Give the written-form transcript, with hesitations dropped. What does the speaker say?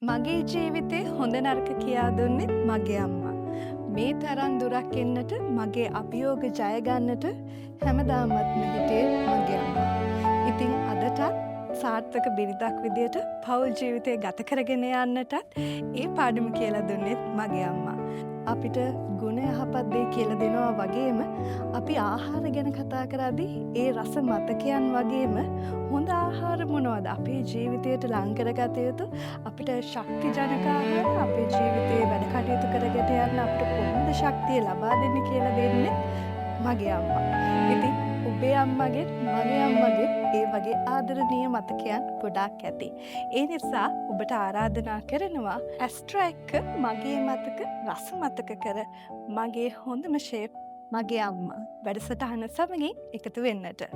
මගේ ජීවිතේ හොඳ නරක කියා දුන්නෙත් මගේ අම්මා. මේ තරම් දුරක් එන්නට මගේ අභියෝග ජය ගන්නට හැමදාමත්ම හිටියේ මගේ අම්මා. ඉතින් අදටත් සාර්ථක බිරිඳක් විදියට පෞල් ජීවිතය ගත කරගෙන යන්නටත් ඒ පාඩම කියලා දුන්නෙත් මගේ අම්මා. අපිට ගුණ යහපත් දේ කියලා දෙනවා වගේම අපි ආහාර ගැන කතා කරද්දී ඒ රස මතකයන් වගේම හොඳ ආහාර මොනවද අපේ ජීවිතයට ලං කරගත යුතු අපිට ශක්ති ජනක ආහාර අපේ ජීවිතේ වැඩ කටයුතු කරගෙන යන්න අපිට කොහොමද ශක්තිය ලබා දෙන්නේ කියලා දෙන්නේ මගේ අම්මා. ඉතින් ඔබේ අම්මගෙත් මගේ අම්මගෙත් ඒ වගේ ආදරණීය මතකයන් ගොඩාක් ඇති. ඒ නිසා ඔබට ආරාධනා කරනවා ඇස්ට්‍රා එක්ක මගේ මතක රස මතක කර මගේ හොඳම ෂේප් මගේ අම්මා වැඩසටහන සමගින් එකතු වෙන්නට.